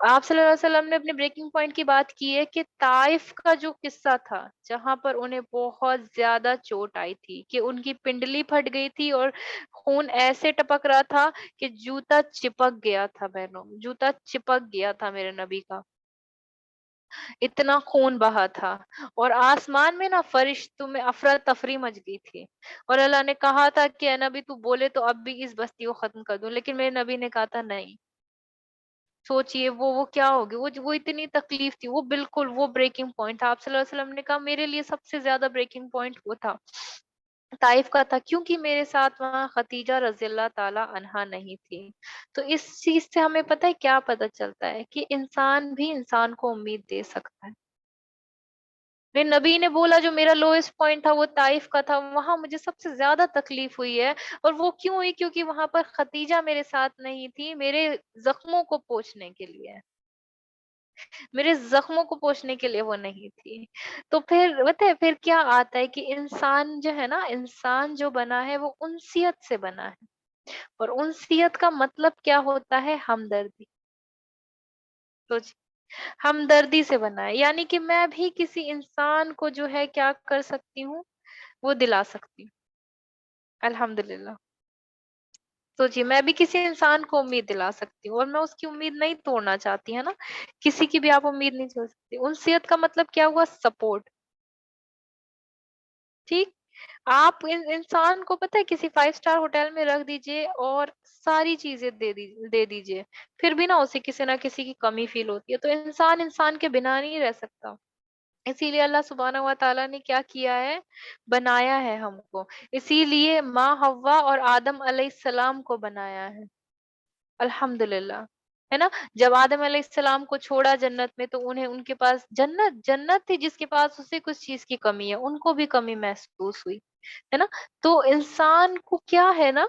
آپ صلی اللہ علیہ وسلم نے اپنے بریکنگ پوائنٹ کی بات کی ہے کہ طائف کا جو قصہ تھا، جہاں پر انہیں بہت زیادہ چوٹ آئی تھی کہ ان کی پنڈلی پھٹ گئی تھی اور خون ایسے ٹپک رہا تھا کہ جوتا چپک گیا تھا، بہنوں جوتا چپک گیا تھا میرے نبی کا، اتنا خون بہا تھا، اور آسمان میں نا فرشتوں میں افراتفری مچ گئی تھی، اور اللہ نے کہا تھا کہ اے نبی تو بولے تو اب بھی اس بستی کو ختم کر دوں، لیکن میرے نبی نے کہا تھا نہیں۔ سوچئے وہ کیا ہوگی، وہ اتنی تکلیف تھی، وہ بالکل وہ بریکنگ پوائنٹ تھا، آپ صلی اللہ علیہ وسلم نے کہا میرے لیے سب سے زیادہ بریکنگ پوائنٹ وہ تھا، طائف کا تھا، کیونکہ میرے ساتھ وہاں خدیجہ رضی اللہ تعالی عنہا نہیں تھی۔ تو اس چیز سے ہمیں پتہ ہے کیا پتہ چلتا ہے کہ انسان بھی انسان کو امید دے سکتا ہے۔ میرے نبی نے بولا جو میرا لوئسٹ پوائنٹ تھا وہ طائف کا تھا، وہاں مجھے سب سے زیادہ تکلیف ہوئی ہے، اور وہ کیوں ہوئی؟ کیونکہ وہاں پر خدیجہ میرے ساتھ نہیں تھی، میرے زخموں کو پوچھنے کے لیے، میرے زخموں کو پوچھنے کے لیے وہ نہیں تھی۔ تو پھر پتہ ہے پھر کیا آتا ہے کہ انسان جو ہے نا، انسان جو بنا ہے وہ انسیت سے بنا ہے، اور انسیت کا مطلب کیا ہوتا ہے؟ ہمدردی۔ تو ہمدردی سے بنا ہے، یعنی کہ میں بھی کسی انسان کو جو ہے کیا کر سکتی ہوں، وہ دلا سکتی ہوں، الحمدللہ۔ سوچیے میں بھی کسی انسان کو امید دلا سکتی ہوں، اور میں اس کی امید نہیں توڑنا چاہتی، ہے نا، کسی کی بھی آپ امید نہیں چھوڑ سکتی۔ انسیت کا مطلب کیا ہوا؟ سپورٹ، ٹھیک؟ آپ انسان کو پتہ ہے کسی 5 اسٹار ہوٹل میں رکھ دیجئے اور ساری چیزیں دے دیجئے، پھر بھی نا اسے کسی نہ کسی کی کمی فیل ہوتی ہے، تو انسان انسان کے بنا نہیں رہ سکتا۔ اسی لیے اللہ سبحانہ و تعالیٰ نے کیا کیا ہے؟ بنایا ہے ہم کو، اسی لیے ماں حوا اور آدم علیہ السلام کو بنایا ہے، الحمدللہ، ہے نا۔ جب آدم علیہ السلام کو چھوڑا جنت میں، تو انہیں ان کے پاس جنت تھی جس کے پاس اسے کچھ چیز کی کمی ہے، ان کو بھی کمی محسوس ہوئی، ہے نا۔ تو انسان کو کیا ہے نا،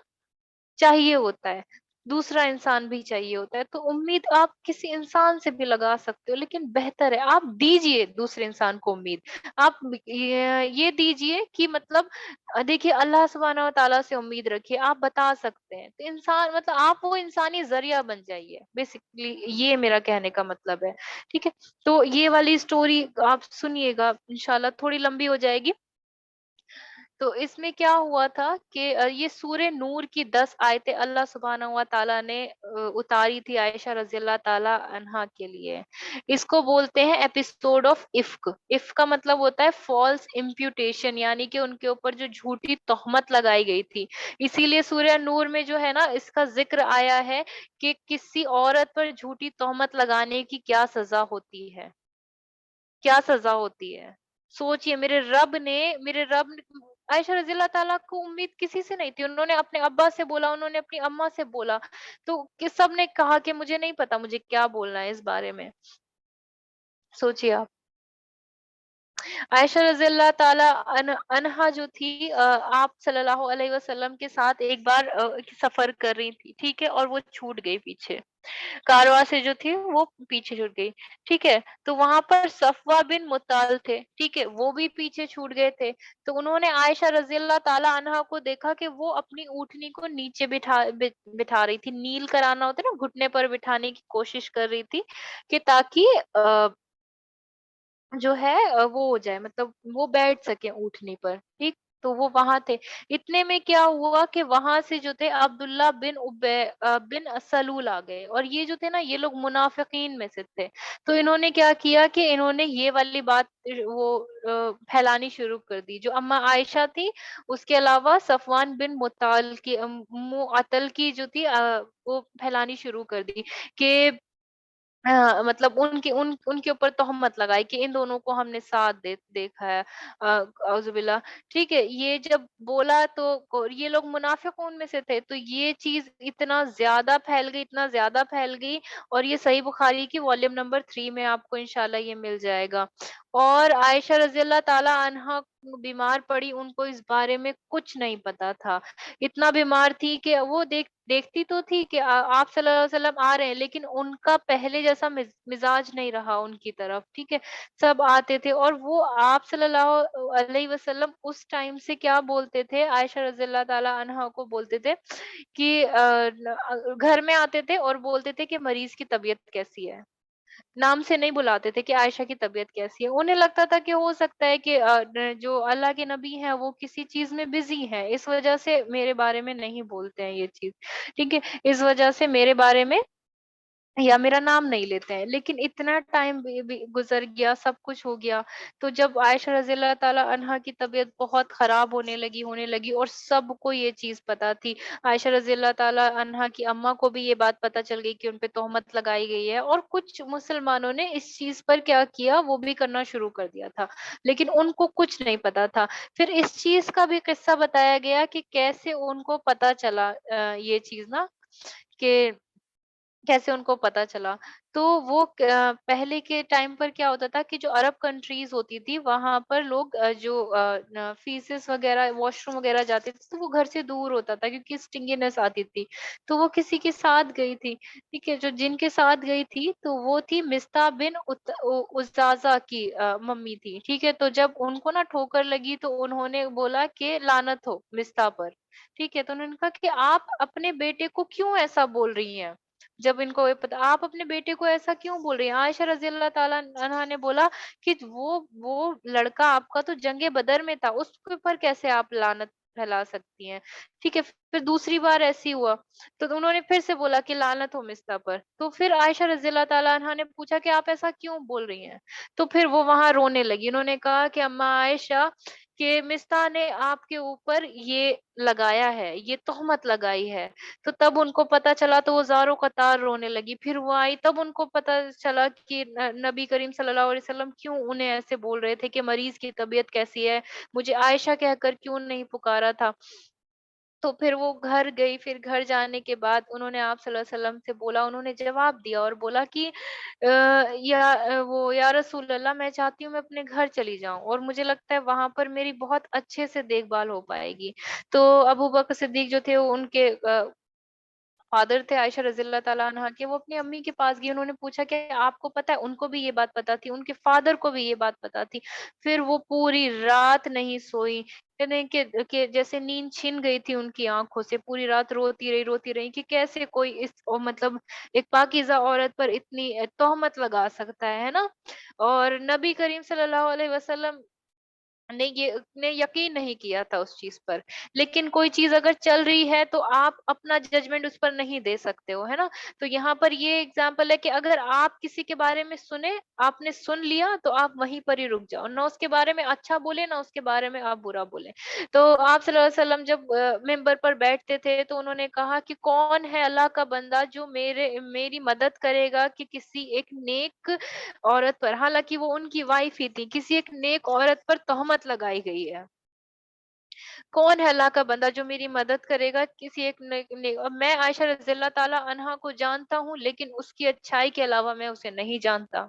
چاہیے ہوتا ہے، دوسرا انسان بھی چاہیے ہوتا ہے، تو امید آپ کسی انسان سے بھی لگا سکتے ہو، لیکن بہتر ہے آپ دیجئے دوسرے انسان کو امید، آپ یہ دیجئے کہ مطلب دیکھیے اللہ سبحانہ و تعالیٰ سے امید رکھیے، آپ بتا سکتے ہیں، تو انسان مطلب آپ وہ انسانی ذریعہ بن جائیے، بیسکلی یہ میرا کہنے کا مطلب ہے، ٹھیک ہے۔ تو یہ والی سٹوری آپ سنیے گا، انشاءاللہ تھوڑی لمبی ہو جائے گی۔ تو اس میں کیا ہوا تھا کہ یہ سورہ نور کی 10 آیتیں اللہ سبحانہ و تعالیٰ نے اتاری تھی عائشہ رضی اللہ تعالی عنہا کے لیے۔ اس کو بولتے ہیں ایپیسوڈ آف افک۔ افک کا مطلب ہوتا ہے فالس امپیوٹیشن، یعنی کہ ان کے اوپر جو جھوٹی تہمت لگائی گئی تھی، اسی لیے سورہ نور میں جو ہے نا اس کا ذکر آیا ہے کہ کسی عورت پر جھوٹی تہمت لگانے کی کیا سزا ہوتی ہے، کیا سزا ہوتی ہے۔ سوچئے میرے رب نے عائشہ رضی اللہ تعالیٰ کو امید کسی سے نہیں تھی، انہوں نے اپنے ابا سے بولا، انہوں نے اپنی اما سے بولا، تو سب نے کہا کہ مجھے نہیں پتا مجھے کیا بولنا ہے اس بارے میں، سوچئے آپ۔ عائشہ رضی اللہ تعالی عنہا جو تھی، آپ صلی اللہ علیہ وسلم کے ساتھ ایک بار سفر کر رہی تھی، ٹھیک ہے، اور وہ چھوٹ گئی پیچھے، کارواں سے جو تھی وہ پیچھے چھوٹ گئی، ٹھیک ہے۔ تو وہاں پر صفوہ بن مطال تھے، ٹھیک ہے، وہ بھی پیچھے چھوٹ گئے تھے، تو انہوں نے عائشہ رضی اللہ تعالی عنہا کو دیکھا کہ وہ اپنی اونٹنی کو نیچے بٹھا رہی تھی، نیل کرانا ہوتا ہے نا، گھٹنے پر بٹھانے کی کوشش کر رہی تھی کہ تاکہ جو ہے وہ ہو جائے، مطلب وہ بیٹھ سکے اونٹنی پر، ٹھیک۔ تو وہ وہاں تھے، اتنے میں کیا ہوا کہ وہاں سے جو تھے عبداللہ بن سلول آ گئے، اور یہ جو تھے نا یہ لوگ منافقین میں سے تھے، تو انہوں نے کیا کیا کہ انہوں نے یہ والی بات وہ پھیلانی شروع کر دی، جو اما عائشہ تھی، اس کے علاوہ صفوان بن معطل کی جو تھی وہ پھیلانی شروع کر دی کہ مطلب ان کے اوپر تہمت لگائی کہ ان دونوں کو ہم نے ساتھ دیکھا ہے، اعوذ باللہ، ٹھیک ہے۔ یہ جب بولا تو یہ لوگ منافقون میں سے تھے، تو یہ چیز اتنا زیادہ پھیل گئی، اتنا زیادہ پھیل گئی، اور یہ صحیح بخاری کی والیم نمبر 3 میں آپ کو انشاءاللہ یہ مل جائے گا، اور عائشہ رضی اللہ تعالیٰ عنہا بیمار پڑی، ان کو اس بارے میں کچھ نہیں پتا تھا. اتنا بیمار تھی کہ وہ دیکھتی تو تھی کہ آپ صلی اللہ علیہ وسلم آ رہے ہیں، لیکن ان کا پہلے جیسا مزاج نہیں رہا ان کی طرف. ٹھیک ہے، سب آتے تھے اور وہ آپ صلی اللہ علیہ وسلم اس ٹائم سے کیا بولتے تھے، عائشہ رضی اللہ تعالیٰ عنہا کو بولتے تھے کہ گھر میں آتے تھے اور بولتے تھے کہ مریض کی طبیعت کیسی ہے. نام سے نہیں بلاتے تھے کہ عائشہ کی طبیعت کیسی ہے. انہیں لگتا تھا کہ ہو سکتا ہے کہ جو اللہ کے نبی ہیں وہ کسی چیز میں بزی ہیں، اس وجہ سے میرے بارے میں نہیں بولتے ہیں یہ چیز. ٹھیک ہے، اس وجہ سے میرے بارے میں یا میرا نام نہیں لیتے ہیں. لیکن اتنا ٹائم بھی گزر گیا، سب کچھ ہو گیا. تو جب عائشہ رضی اللہ تعالیٰ عنہا کی طبیعت بہت خراب ہونے لگی اور سب کو یہ چیز پتا تھی. عائشہ رضی اللہ تعالیٰ عنہا کی اماں کو بھی یہ بات پتا چل گئی کہ ان پہ تہمت لگائی گئی ہے، اور کچھ مسلمانوں نے اس چیز پر کیا کیا، وہ بھی کرنا شروع کر دیا تھا، لیکن ان کو کچھ نہیں پتا تھا. پھر اس چیز کا بھی قصہ بتایا گیا کہ کیسے ان کو پتا چلا یہ چیز نا، کہ کیسے ان کو پتا چلا. تو وہ پہلے کے ٹائم پر کیا ہوتا تھا کہ جو عرب کنٹریز ہوتی تھی وہاں پر لوگ جو فیسز وغیرہ واش روم وغیرہ جاتے تھے تو وہ گھر سے دور ہوتا تھا کیونکہ اسٹنگینس آتی تھی. تو وہ کسی کے ساتھ گئی تھی. ٹھیک ہے، جو جن کے ساتھ گئی تھی تو وہ تھی مستہ بن عزازہ کی ممی تھی. ٹھیک ہے، تو جب ان کو نا ٹھوکر لگی تو انہوں نے بولا کہ لعنت ہو مستہ پر. ٹھیک ہے، تو انہوں نے کہا کہ آپ اپنے بیٹے کو کیوں ایسا بول رہی ہیں. جب ان کو یہ پتا، آپ اپنے بیٹے کو ایسا کیوں بول رہی ہیں. عائشہ رضی اللہ تعالیٰ عنہا نے بولا کہ وہ لڑکا آپ کا تو جنگ بدر میں تھا، اس کے اوپر کیسے آپ لعنت پھیلا سکتی ہیں. ٹھیک ہے، پھر دوسری بار ایسی ہوا تو انہوں نے پھر سے بولا کہ لعنت ہو مستہ پر. تو پھر عائشہ رضی اللہ تعالیٰ عنہا نے پوچھا کہ آپ ایسا کیوں بول رہی ہیں. تو پھر وہ وہاں رونے لگی. انہوں نے کہا کہ اما عائشہ، کہ مستہ نے آپ کے اوپر یہ لگایا ہے، یہ تہمت لگائی ہے. تو تب ان کو پتا چلا تو وہ زاروں قطار رونے لگی. پھر وہ آئی تب ان کو پتا چلا کہ نبی کریم صلی اللہ علیہ وسلم کیوں انہیں ایسے بول رہے تھے کہ مریض کی طبیعت کیسی ہے، مجھے عائشہ کہہ کر کیوں نہیں پکارا تھا. تو پھر وہ گھر گئی. پھر گھر جانے کے بعد انہوں نے آپ صلی اللہ علیہ وسلم سے بولا، انہوں نے جواب دیا اور بولا کہ یا رسول اللہ، میں چاہتی ہوں میں اپنے گھر چلی جاؤں اور مجھے لگتا ہے وہاں پر میری بہت اچھے سے دیکھ بھال ہو پائے گی. تو ابو بکر صدیق جو تھے وہ ان کے فادر تھے عائشہ رضی اللہ تعالیٰ عنہا کے، وہ اپنی امی کے پاس گئی. انہوں نے پوچھا کہ آپ کو پتا ہے، ان کو بھی یہ بات پتا تھی، ان کے فادر کو بھی یہ بات پتا تھی. پھر وہ پوری رات نہیں سوئی، یعنی کہ جیسے نیند چھن گئی تھی ان کی آنکھوں سے. پوری رات روتی رہی کہ کیسے کوئی اس مطلب ایک پاکیزہ عورت پر اتنی تہمت لگا سکتا ہے نا. اور نبی کریم صلی اللہ علیہ وسلم نے یقین نہیں کیا تھا اس چیز پر. لیکن کوئی چیز اگر چل رہی ہے تو آپ اپنا ججمنٹ اس پر نہیں دے سکتے ہو، ہے نا. تو یہاں پر یہ اگزامپل ہے کہ اگر آپ کسی کے بارے میں سنیں، آپ نے سن لیا تو آپ وہیں پر ہی رک جاؤ، نہ اس کے بارے میں اچھا بولے نہ اس کے بارے میں آپ برا بولیں. تو آپ صلی اللہ علیہ وسلم جب ممبر پر بیٹھتے تھے تو انہوں نے کہا کہ کون ہے اللہ کا بندہ جو میری مدد کرے گا کہ کسی ایک نیک عورت پر، حالانکہ وہ ان کی وائف ہی تھی، کسی ایک نیک عورت پر تہمت لگائی گئی ہے. کون ہے اللہ کا بندہ جو میری مدد کرے گا کسی ایک اب میں عائشہ رضی اللہ تعالیٰ عنہا کو جانتا ہوں لیکن اس کی اچھائی کے علاوہ میں اسے نہیں جانتا.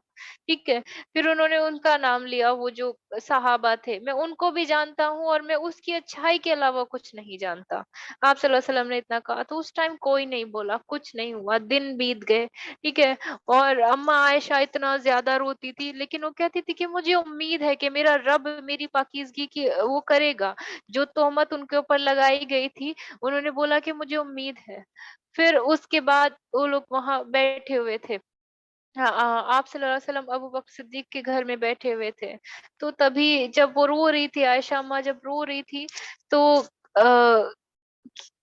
ٹھیک ہے، پھر انہوں نے ان کا نام لیا، وہ جو صحابہ تھے، میں ان کو بھی جانتا ہوں اور میں اس کی اچھائی کے علاوہ کچھ نہیں جانتا. آپ صلی اللہ علیہ وسلم نے اتنا کہا تو اس ٹائم کوئی نہیں بولا، کچھ نہیں ہوا. دن بیت گئے. ٹھیک ہے، اور اما عائشہ اتنا زیادہ روتی تھی لیکن وہ کہتی تھی کہ مجھے امید ہے کہ میرا رب میری پاکیزگی کی وہ کرے گا. جو تہمت ان کے اوپر لگائی گئی تھی انہوں نے بولا کہ مجھے امید ہے. پھر اس کے بعد وہ لوگ وہاں بیٹھے ہوئے تھے. آپ صلی اللہ علیہ وسلم ابو بکر صدیق کے گھر میں بیٹھے ہوئے تھے. تو تبھی جب وہ رو رہی تھی، عائشہ اماں جب رو رہی تھی تو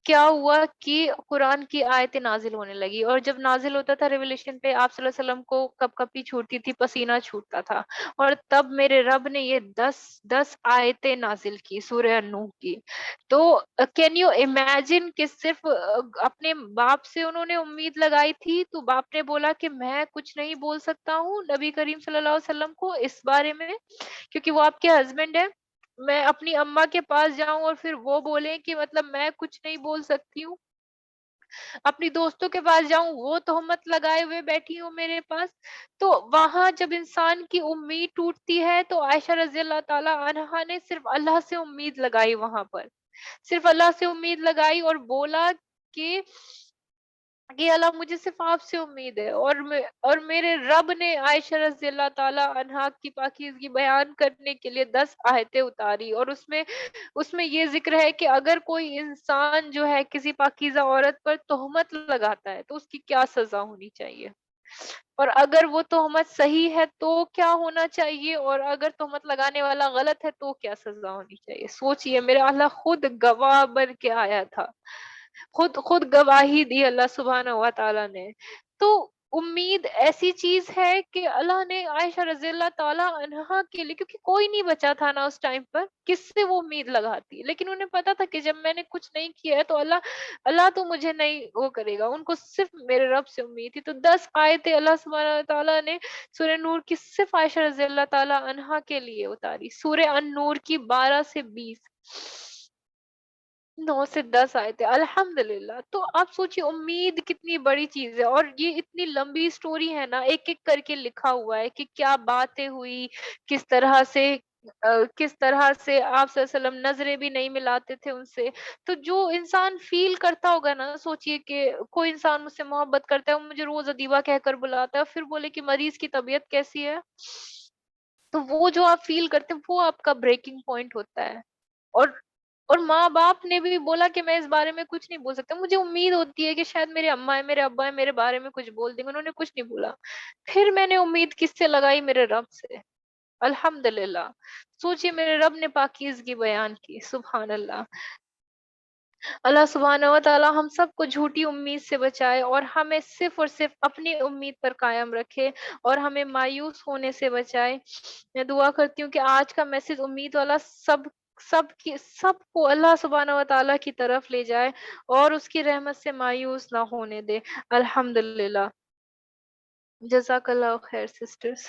کیا ہوا کہ قرآن کی آیتیں نازل ہونے لگی. اور جب نازل ہوتا تھا ریولیشن پہ آپ صلی اللہ علیہ وسلم کو کپ کپی چھوٹتی تھی، پسینہ چھوٹتا تھا. اور تب میرے رب نے یہ 10 آیتیں نازل کی سورہ نوح کی. تو کین یو امیجن کہ صرف اپنے باپ سے انہوں نے امید لگائی تھی تو باپ نے بولا کہ میں کچھ نہیں بول سکتا ہوں نبی کریم صلی اللہ علیہ وسلم کو اس بارے میں کیونکہ وہ آپ کے ہسبینڈ ہے. میں اپنی اماں کے پاس جاؤں اور پھر وہ بولیں کہ مطلب میں کچھ نہیں بول سکتی ہوں. اپنی دوستوں کے پاس جاؤں وہ تہمت لگائے ہوئے بیٹھی ہوں میرے پاس. تو وہاں جب انسان کی امید ٹوٹتی ہے تو عائشہ رضی اللہ تعالی عنہا نے صرف اللہ سے امید لگائی وہاں پر. صرف اللہ سے امید لگائی اور بولا کہ اللہ مجھے صرف آپ سے امید ہے. اور میرے رب نے عائشہ رضی اللہ تعالی عنہا کی پاکیزگی بیان کرنے کے لیے 10 آیتیں اتاری. اور اس میں یہ ذکر ہے کہ اگر کوئی انسان جو ہے کسی پاکیزہ عورت پر تہمت لگاتا ہے تو اس کی کیا سزا ہونی چاہیے، اور اگر وہ تہمت صحیح ہے تو کیا ہونا چاہیے، اور اگر تہمت لگانے والا غلط ہے تو کیا سزا ہونی چاہیے. سوچئے، میرا اللہ خود گواہ بن کے آیا تھا، خود گواہی دی اللہ سبحانہ و تعالیٰ نے. تو امید ایسی چیز ہے کہ اللہ نے عائشہ رضی اللہ تعالی عنہا کے لیے، کیونکہ کوئی نہیں بچا تھا نا اس ٹائم پر، کس سے وہ امید لگاتی، لیکن انہیں پتا تھا کہ جب میں نے کچھ نہیں کیا ہے تو اللہ تو مجھے نہیں وہ کرے گا. ان کو صرف میرے رب سے امید تھی. تو 10 آیتیں اللہ سبحانہ و تعالیٰ نے سورہ نور کی صرف عائشہ رضی اللہ تعالی عنہا کے لیے اتاری. سورہ النور کی 12 سے 20، 9 سے 10 آئے تھے. الحمدللہ. تو آپ سوچیے امید کتنی بڑی چیز ہے، اور یہ اتنی لمبی سٹوری ہے نا، ایک ایک کر کے لکھا ہوا ہے کہ کیا باتیں ہوئی، کس طرح سے کس طرح سے آپ صلی اللہ علیہ وسلم نظریں بھی نہیں ملاتے تھے ان سے. تو جو انسان فیل کرتا ہوگا نا، سوچئے کہ کوئی انسان مجھ سے محبت کرتا ہے، وہ مجھے روز ادیبہ کہہ کر بلاتا ہے اور پھر بولے کہ مریض کی طبیعت کیسی ہے، تو وہ جو آپ فیل کرتے ہیں وہ آپ کا بریکنگ پوائنٹ ہوتا ہے. اور اور ماں باپ نے بھی بولا کہ میں اس بارے میں کچھ نہیں بول سکتا، مجھے امید ہوتی ہے کہ شاید میرے اماں ہیں، میرے ابا ہیں، میرے بارے میں کچھ بول دیں گے. انہوں نے کچھ نہیں بولا. پھر میں نے امید کس سے لگائی؟ میرے رب سے. الحمدللہ. سوچئے میرے رب نے پاکیزگی بیان کی. سبحان اللہ. اللہ سبحانہ و تعالی ہم سب کو جھوٹی امید سے بچائے اور ہمیں صرف اور صرف اپنی امید پر قائم رکھے، اور ہمیں مایوس ہونے سے بچائے. میں دعا کرتی ہوں کہ آج کا میسج امید والا سب کو اللہ سبحانہ و تعالی کی طرف لے جائے اور اس کی رحمت سے مایوس نہ ہونے دے. الحمدللہ. جزاک اللہ خیر سسٹرز.